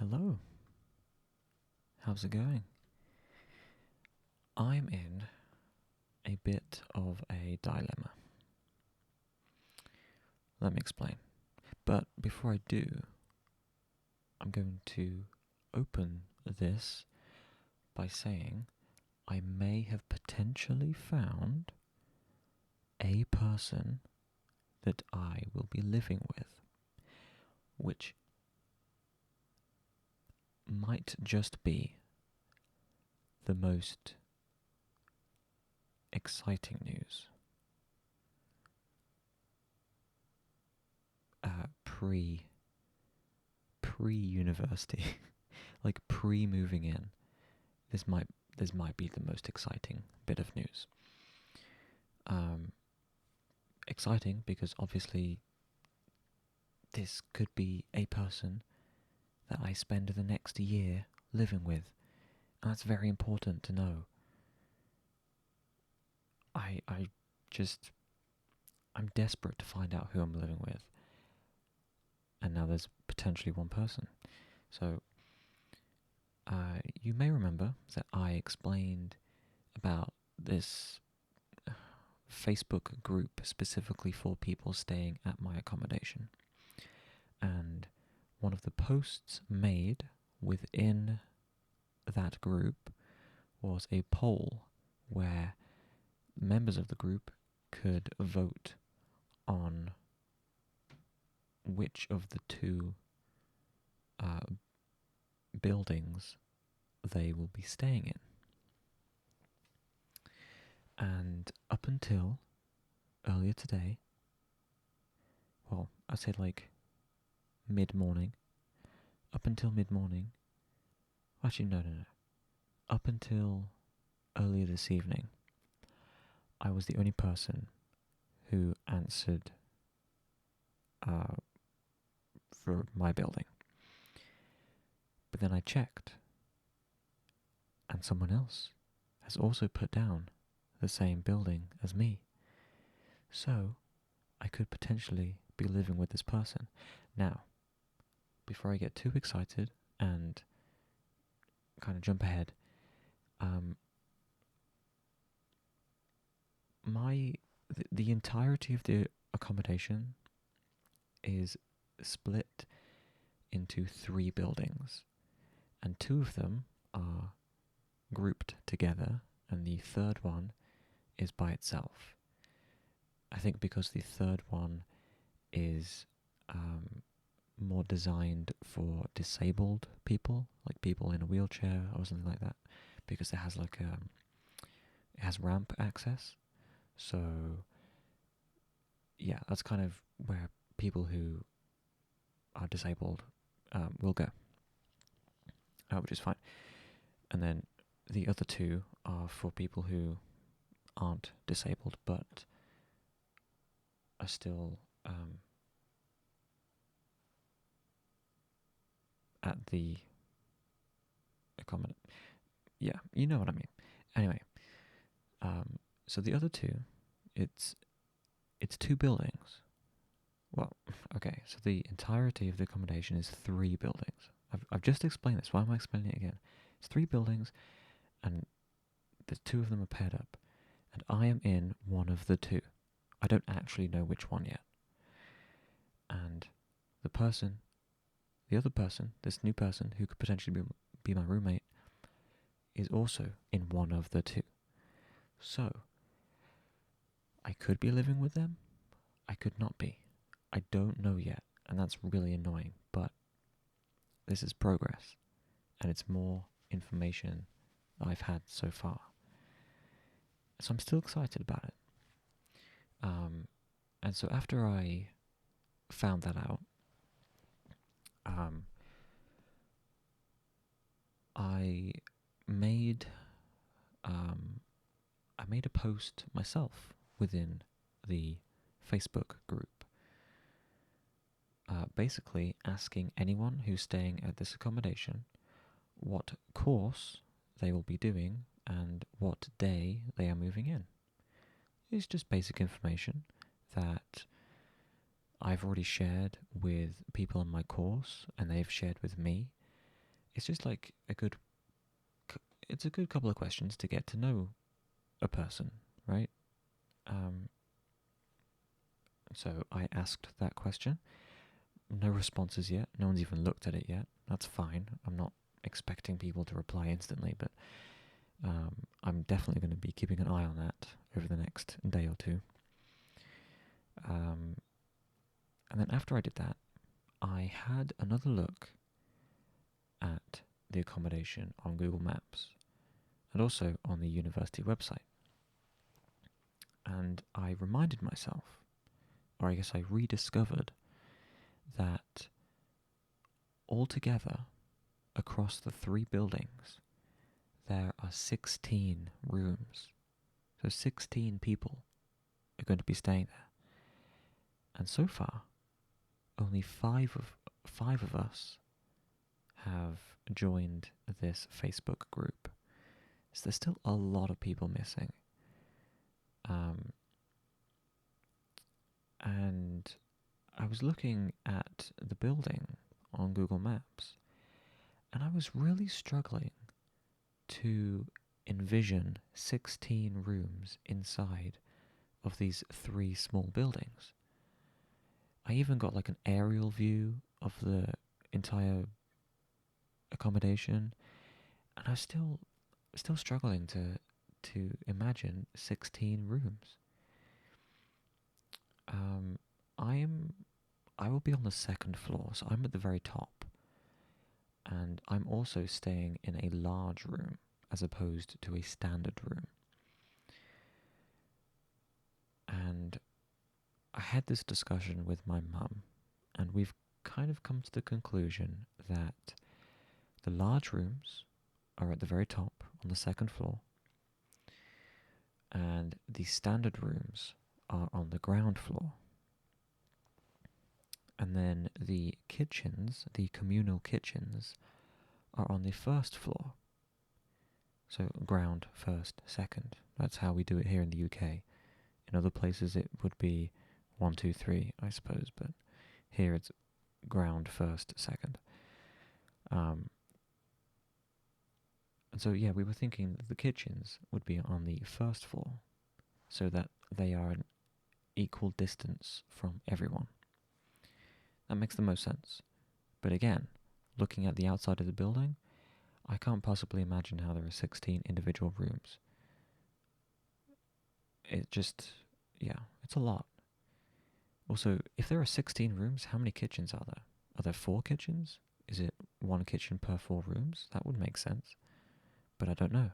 Hello, how's it going? I'm in a bit of a dilemma. Let me explain. But before I do, I'm going to open this by saying I may have potentially found a person that I will be living with, which might just be the most exciting news pre university, like pre moving in. This might be the most exciting bit of news. Exciting because obviously this could be a person that I spend the next year living with, and that's very important to know. I just I'm desperate to find out who I'm living with, and now there's potentially one person. So you may remember that I explained about this Facebook group specifically for people staying at my accommodation. And one of the posts made within that group was a poll where members of the group could vote on which of the two buildings they will be staying in. And up until earlier today, well, I said like mid-morning, up until mid-morning, actually no, up until earlier this evening, I was the only person who answered for my building. But then I checked, and someone else has also put down the same building as me. So I could potentially be living with this person. Now, before I get too excited and kind of jump ahead, the entirety of the accommodation is split into 3 buildings, and 2 of them are grouped together, and the third one is by itself. I think because the third one is more designed for disabled people, like people in a wheelchair or something like that, because it has it has ramp access. So yeah, that's kind of where people who are disabled will go, which is fine. And then the other 2 are for people who aren't disabled but are still at the accommodate. Yeah, you know what I mean. Anyway, so the other 2, it's 2 buildings. Well, okay, so the entirety of the accommodation is 3 buildings. I've just explained this. Why am I explaining it again? It's 3 buildings, and the 2 of them are paired up, and I am in one of the 2. I don't actually know which one yet. And the other person, this new person who could potentially be my roommate, is also in one of the 2. So, I could be living with them, I could not be. I don't know yet, and that's really annoying, but this is progress, and it's more information I've had so far. So I'm still excited about it. And so after I found that out, I made a post myself within the Facebook group, basically asking anyone who's staying at this accommodation what course they will be doing and what day they are moving in. It's just basic information that I've already shared with people in my course and they've shared with me, it's just like it's a good couple of questions to get to know a person, right? Um, so I asked that question. No responses yet. No one's even looked at it yet. That's fine. I'm not expecting people to reply instantly, but I'm definitely going to be keeping an eye on that over the next day or two. And then after I did that, I had another look at the accommodation on Google Maps and also on the university website. And I reminded myself, or I guess I rediscovered, that altogether across the 3 buildings there are 16 rooms. So 16 people are going to be staying there. And so far, only five of us have joined this Facebook group. So there's still a lot of people missing. And I was looking at the building on Google Maps, and I was really struggling to envision 16 rooms inside of these 3 small buildings. I even got like an aerial view of the entire accommodation, and I was still struggling to imagine 16 rooms. I will be on the 2nd floor, so I'm at the very top, and I'm also staying in a large room as opposed to a standard room. And I had this discussion with my mum, and we've kind of come to the conclusion that the large rooms are at the very top on the 2nd floor, and the standard rooms are on the ground floor. And then the kitchens, the communal kitchens, are on the 1st floor. So ground, 1st, 2nd. That's how we do it here in the UK. In other places it would be 1, 2, 3, I suppose, but here it's ground, 1st, 2nd. And so, yeah, we were thinking that the kitchens would be on the 1st floor so that they are an equal distance from everyone. That makes the most sense. But again, looking at the outside of the building, I can't possibly imagine how there are 16 individual rooms. It just, yeah, it's a lot. Also, if there are 16 rooms, how many kitchens are there? Are there 4 kitchens? Is it 1 kitchen per 4 rooms? That would make sense. But I don't know.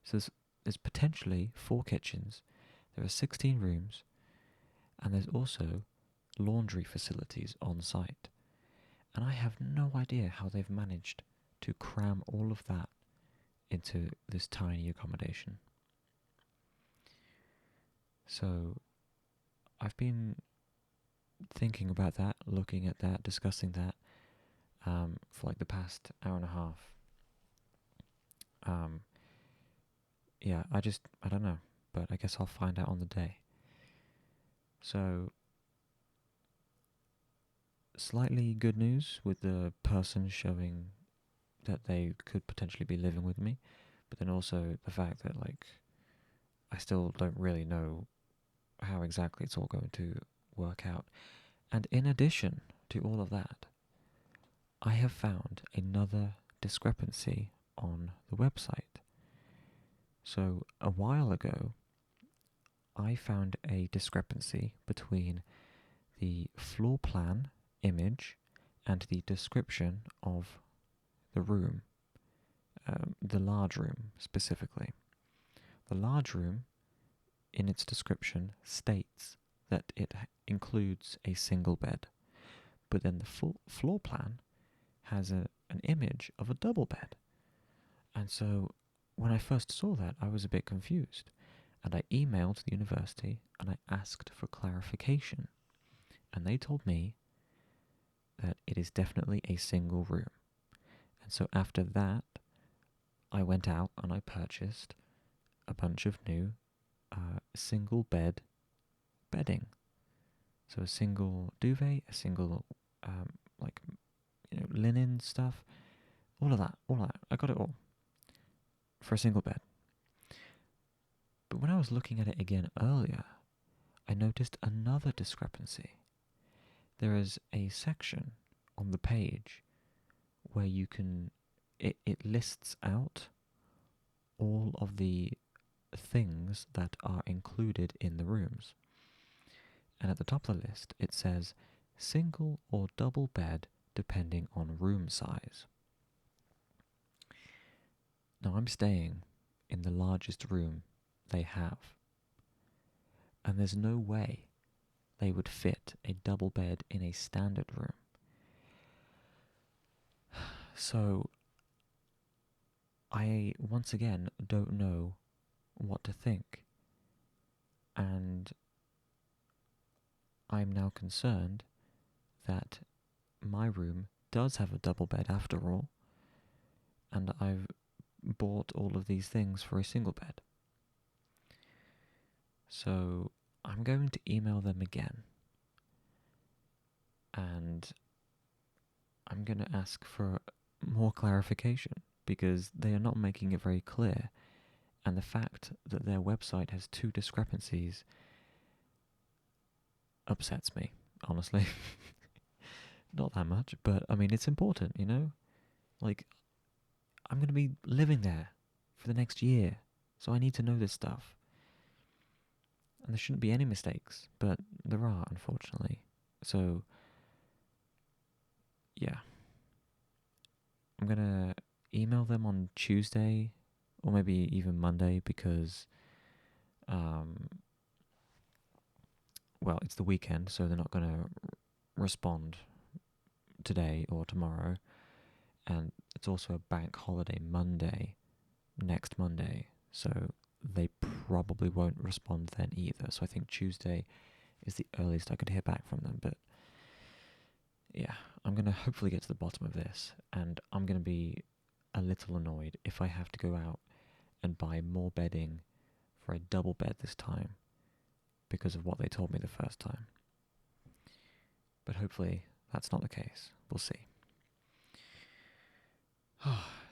So there's potentially 4 kitchens, there are 16 rooms, and there's also laundry facilities on site. And I have no idea how they've managed to cram all of that into this tiny accommodation. So I've been thinking about that, looking at that, discussing that for like the past hour and a half. Yeah, I don't know, but I guess I'll find out on the day. So, slightly good news with the person showing that they could potentially be living with me, but then also the fact that, like, I still don't really know how exactly it's all going to work out. And in addition to all of that, I have found another discrepancy on the website. So a while ago, I found a discrepancy between the floor plan image and the description of the room, the large room specifically. The large room, in its description, states that it includes a single bed, but then the full floor plan has an image of a double bed. And so when I first saw that, I was a bit confused, and I emailed the university and I asked for clarification, and they told me that it is definitely a single room. And so after that, I went out and I purchased a bunch of new single bed bedding. So a single duvet, a single linen stuff, all of that, I got it all for a single bed. But when I was looking at it again earlier, I noticed another discrepancy. There is a section on the page where you can, it lists out all of the things that are included in the rooms. And at the top of the list, it says single or double bed depending on room size. Now I'm staying in the largest room they have, and there's no way they would fit a double bed in a standard room. So I once again don't know what to think, and I'm now concerned that my room does have a double bed after all, and I've bought all of these things for a single bed. So I'm going to email them again, and I'm going to ask for more clarification because they are not making it very clear, and the fact that their website has two discrepancies upsets me, honestly. Not that much, but I mean, it's important, you know? Like, I'm going to be living there for the next year, so I need to know this stuff. And there shouldn't be any mistakes, but there are, unfortunately. So, yeah. I'm going to email them on Tuesday, or maybe even Monday, because, well, it's the weekend, so they're not going to respond today or tomorrow. And it's also a bank holiday Monday, next Monday, so they probably won't respond then either. So I think Tuesday is the earliest I could hear back from them. But yeah, I'm going to hopefully get to the bottom of this, and I'm going to be a little annoyed if I have to go out and buy more bedding for a double bed this time because of what they told me the first time. But hopefully that's not the case. We'll see.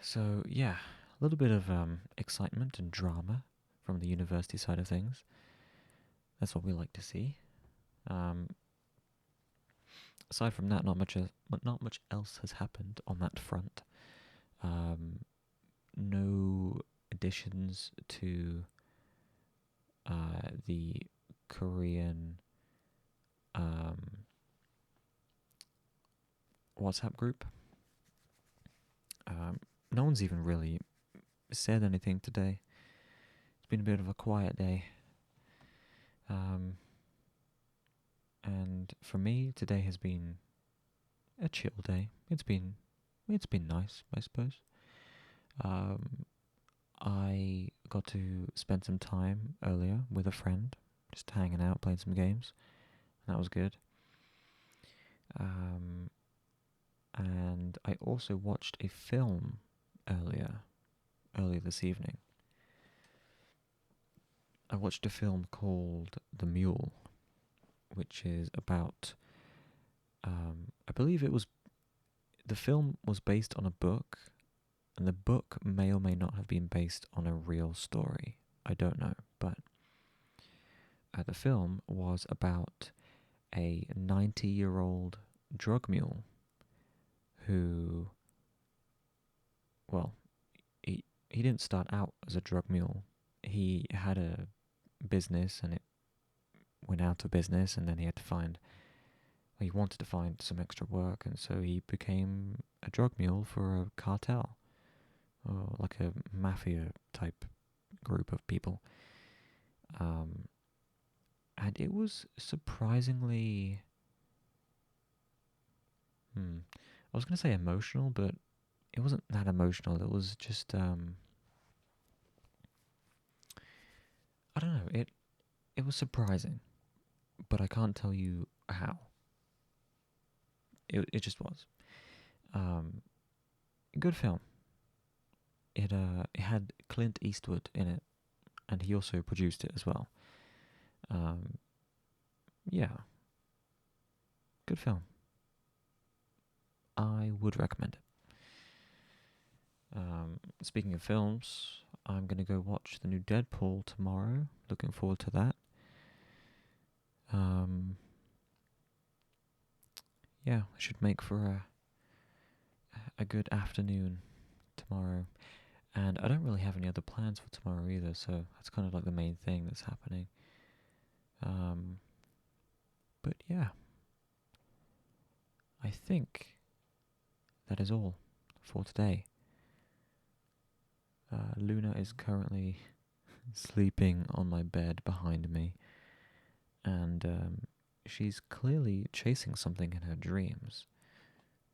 So yeah, a little bit of excitement and drama from the university side of things. That's what we like to see. Aside from that, not much else has happened on that front. No additions to the Korean WhatsApp group. No one's even really said anything today. It's been a bit of a quiet day. And for me, today has been a chill day. It's been nice, I suppose. I got to spend some time earlier with a friend, just hanging out, playing some games. That was good. And I also watched a film earlier this evening. I watched a film called The Mule, which is about, I believe the film was based on a book, and the book may or may not have been based on a real story. I don't know, but the film was about a 90-year-old drug mule who, well, he didn't start out as a drug mule. He had a business and it went out of business, and then he wanted to find some extra work, and so he became a drug mule for a cartel, or like a mafia type group of people. And it was surprisingly, I was going to say emotional, but it wasn't that emotional. It was just, I don't know, it was surprising, but I can't tell you how. It just was. Good film. It had Clint Eastwood in it, and he also produced it as well. Yeah, good film. I would recommend it. Speaking of films, I'm going to go watch the new Deadpool tomorrow. Looking forward to that. Yeah, I should make for a good afternoon tomorrow. And I don't really have any other plans for tomorrow either, so that's kind of like the main thing that's happening. But yeah, I think that is all for today. Luna is currently sleeping on my bed behind me, and she's clearly chasing something in her dreams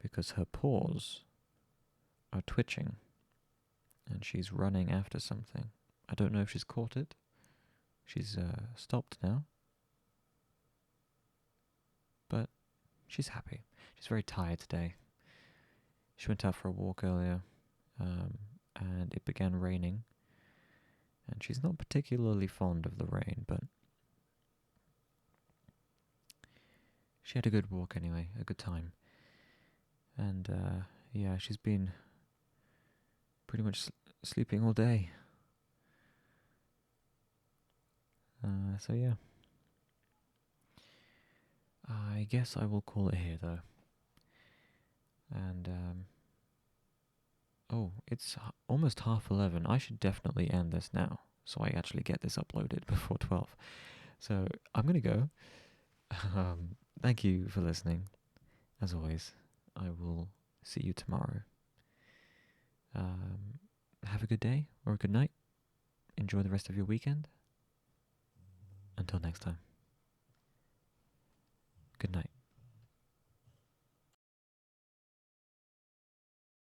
because her paws are twitching and she's running after something. I don't know if she's caught it. She's stopped now, but she's happy. She's very tired today. She went out for a walk earlier, and it began raining, and she's not particularly fond of the rain, but she had a good walk anyway, a good time. And yeah, she's been pretty much sleeping all day. So yeah. I guess I will call it here though. And oh, it's almost 11:30. I should definitely end this now, so I actually get this uploaded before 12. So I'm gonna go. Thank you for listening. As always, I will see you tomorrow. Have a good day or a good night. Enjoy the rest of your weekend. Until next time. Good night.